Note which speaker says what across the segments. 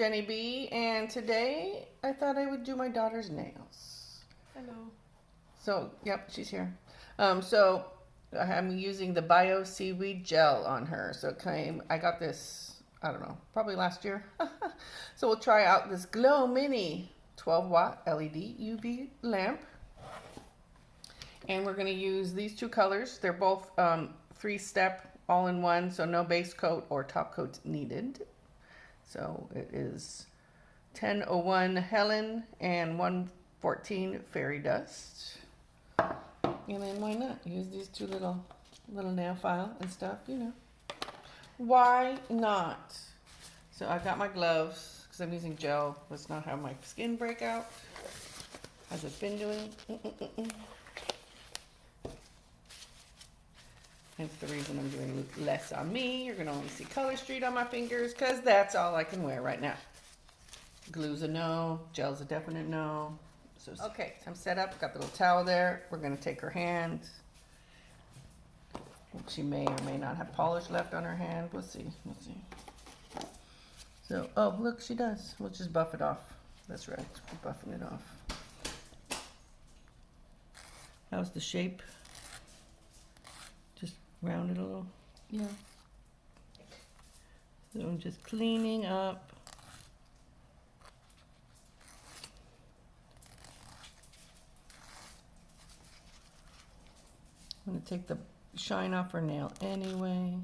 Speaker 1: Jenny B, and today I thought I would do my daughter's nails.
Speaker 2: Hello.
Speaker 1: So, yep, she's here. So I'm using the Bio Seaweed gel on her. So I got this, I don't know, probably last year. So we'll try out this Glow Mini 12-watt LED UV lamp. And we're going to use these two colors. They're both 3-step all-in-one, so no base coat or top coat needed. So it is 1001 Helen and 114 Fairy Dust. And then why not use these two little nail file and stuff, you know. Why not? So I got my gloves because I'm using gel. Let's not have my skin break out. How's it been doing? That's the reason I'm doing less on me. You're going to only see Color Street on my fingers because that's all I can wear right now. Glue's a no. Gel's a definite no. So, okay, I'm set up. Got the little towel there. We're going to take her hand. She may or may not have polish left on her hand. We'll see. We'll see. So, oh, look, she does. We'll just buff it off. That's right. We're buffing it off. How's the shape? Just round it a little.
Speaker 2: Yeah.
Speaker 1: So I'm just cleaning up. I'm going to take the shine off her nail anyway.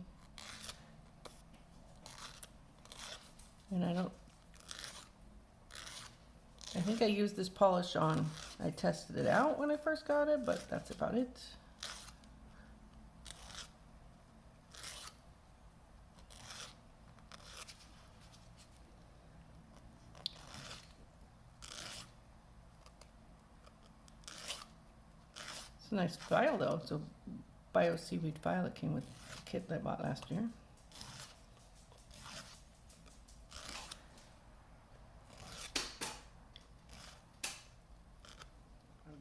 Speaker 1: And I think I used this polish on. I tested it out when I first got it, but that's about it. It's a nice file though. It's a Bio Seaweed file that came with the kit that I bought last year. I'm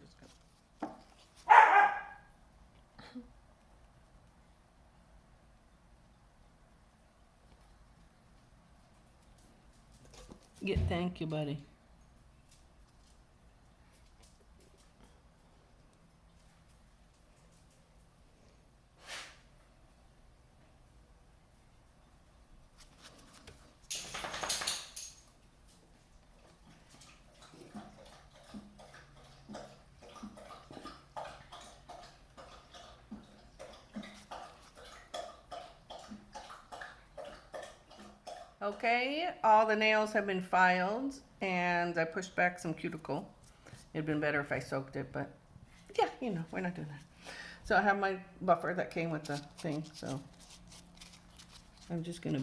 Speaker 1: just gonna... Yeah, thank you, buddy. Okay, all the nails have been filed, and I pushed back some cuticle. It'd been better if I soaked it, but yeah, you know, we're not doing that. So I have my buffer that came with the thing, so I'm just gonna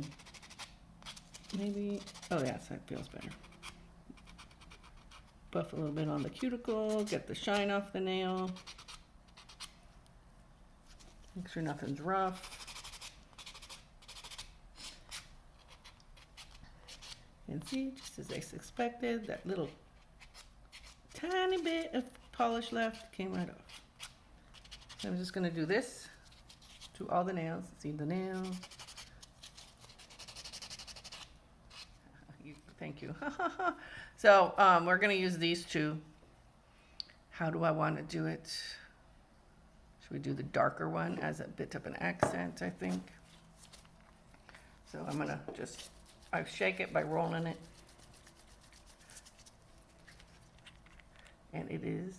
Speaker 1: maybe, oh yes, that feels better. Buff a little bit on the cuticle, get the shine off the nail. Make sure nothing's rough. And see, just as I suspected, that little tiny bit of polish left came right off. So I'm just going to do this to all the nails. See the nail. Thank you. So we're going to use these two. How do I want to do it? Should we do the darker one as a bit of an accent, I think? So I'm going to just... I shake it by rolling it. And it is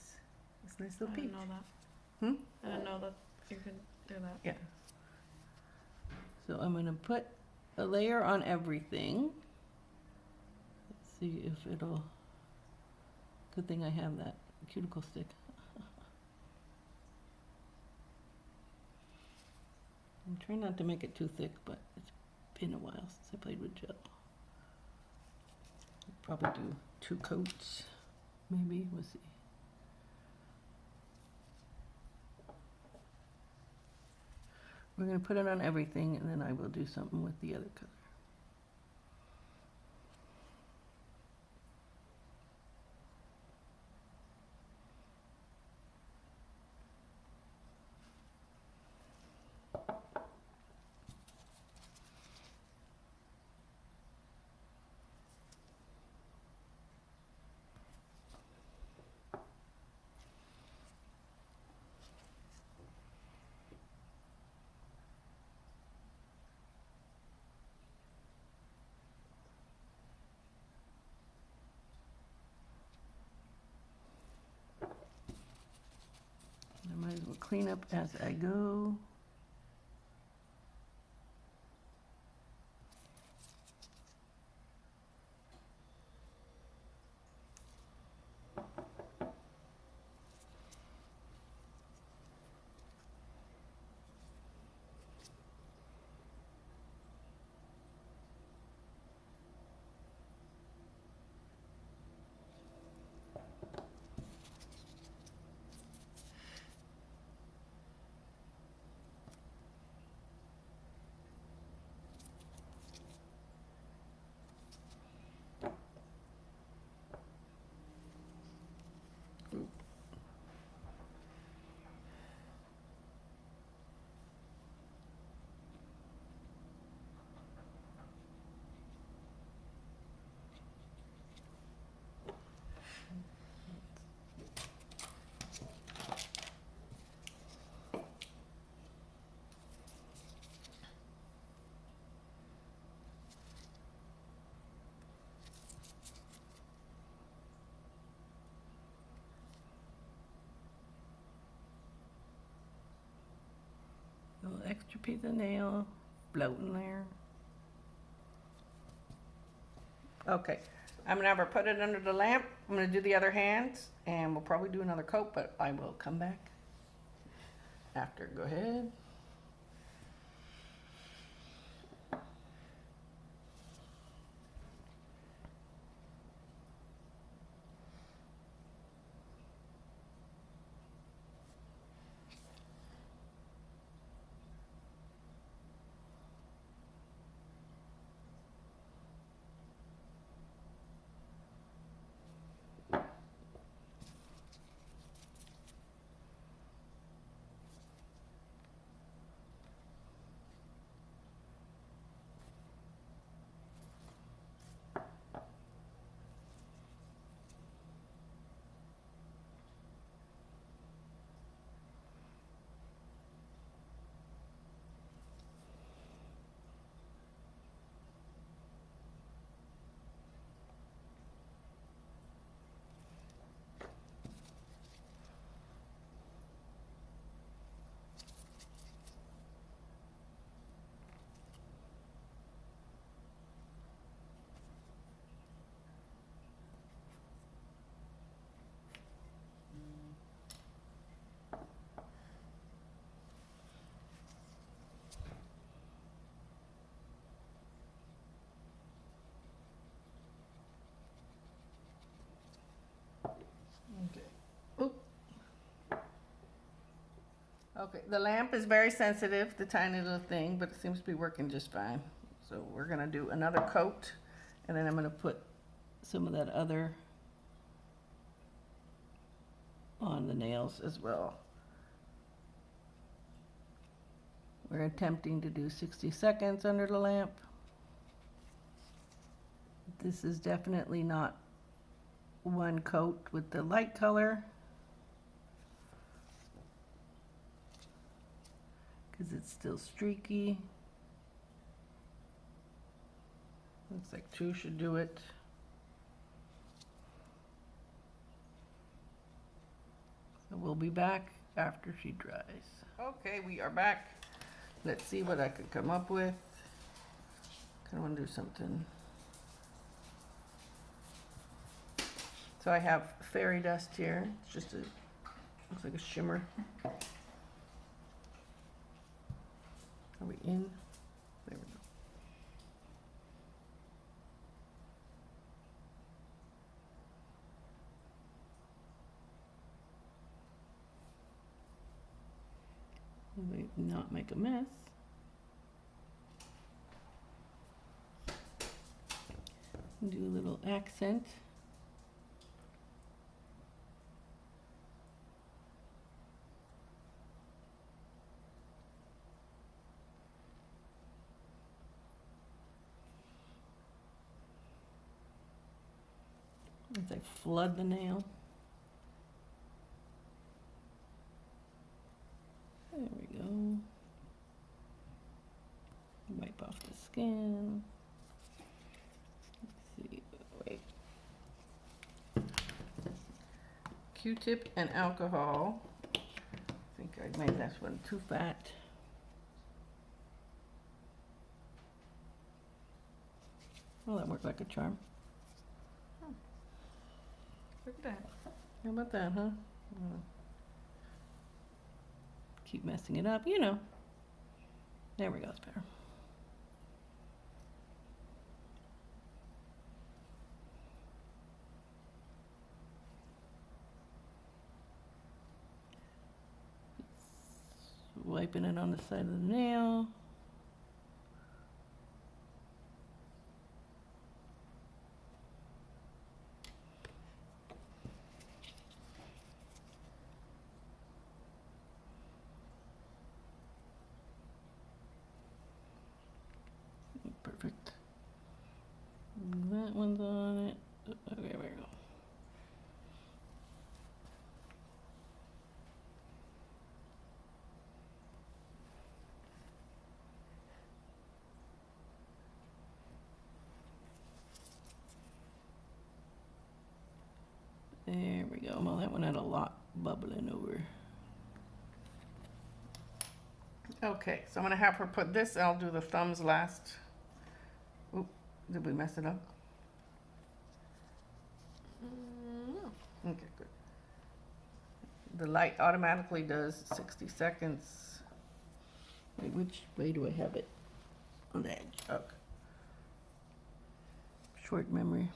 Speaker 1: this nice little peach.
Speaker 2: I didn't know that. I didn't know that you could do that.
Speaker 1: Yeah. So I'm going to put a layer on everything. Let's see if it'll... Good thing I have that cuticle stick. I'm trying not to make it too thick, but it's been a while since I played with gel. I'll probably do 2 coats, maybe. We'll see. We're going to put it on everything, and then I will do something with the other color. clean up as I go. A little extra piece of nail floating there. Okay, I'm gonna have her put it under the lamp. I'm gonna do the other hands, and we'll probably do another coat, but I will come back after. Go ahead. Okay. Oop. Okay, the lamp is very sensitive, the tiny little thing, but it seems to be working just fine. So we're gonna do another coat, and then I'm gonna put some of that other on the nails as well. We're attempting to do 60 seconds under the lamp. This is definitely not one coat with the light color, because it's still streaky. Looks like two should do it. So we'll be back after she dries. Okay, we are back. Let's see what I could come up with. Kind of want to do something. So I have fairy dust here. It's just looks like a shimmer. Are we in? There we go. Not make a mess. Do a little accent. As I flood the nail. There we go. Wipe off the skin. Let's see, wait. Q-tip and alcohol. See think I made this one too fat. Well, that worked like a charm.
Speaker 2: Look at that.
Speaker 1: How about that, huh? Keep messing it up, you know. There we go, it's better. Wiping it on the side of the nail. Perfect. That one's on it. Okay, there we go. There we go. Well, that one had a lot bubbling over. Okay, so I'm gonna have her put this. I'll do the thumbs last. Oop, did we mess it up?
Speaker 2: No.
Speaker 1: Okay, good. The light automatically does 60 seconds. Wait, which way do I have it? On the edge. Okay. Short memory.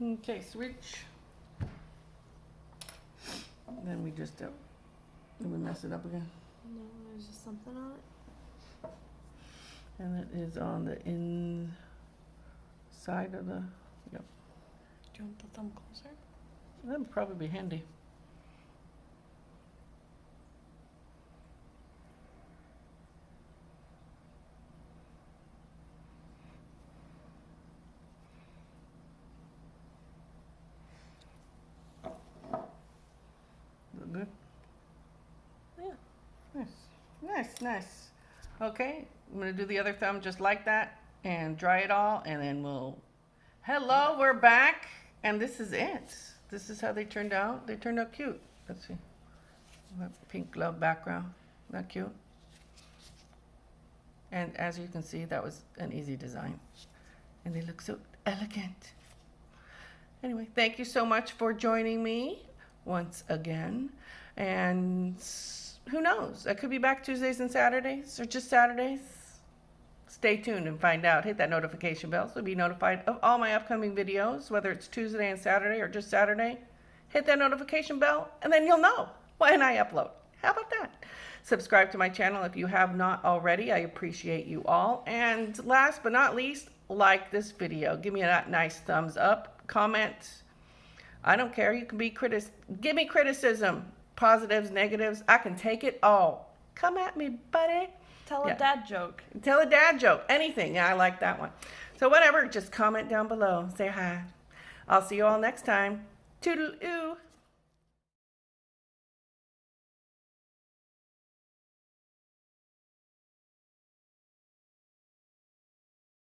Speaker 1: Okay, switch. Then we just did we mess it up again?
Speaker 2: No, there's just something on it.
Speaker 1: And it is on the inside of the. Yep.
Speaker 2: Do you want the thumb closer?
Speaker 1: That would probably be handy. Look good?
Speaker 2: Yeah.
Speaker 1: Nice. Nice, nice. Okay, I'm gonna do the other thumb just like that and dry it all, and then we'll. Hello, we're back, and this is it. This is how they turned out. They turned out cute. Let's see. Pink glove background. Not cute? And as you can see, that was an easy design. And they look so elegant. Anyway, thank you so much for joining me once again. And who knows? I could be back Tuesdays and Saturdays, or just Saturdays. Stay tuned and find out. Hit that notification bell so you'll be notified of all my upcoming videos, whether it's Tuesday and Saturday or just Saturday. Hit that notification bell, and then you'll know when I upload. How about that? Subscribe to my channel if you have not already. I appreciate you all. And last but not least, like this video. Give me a nice thumbs up. Comment. I don't care. You can be give me criticism. Positives, negatives. I can take it all. Come at me, buddy.
Speaker 2: Tell a dad joke.
Speaker 1: Tell a dad joke. Anything. Yeah, I like that one. So whatever, just comment down below. Say hi. I'll see you all next time. Toodle-oo.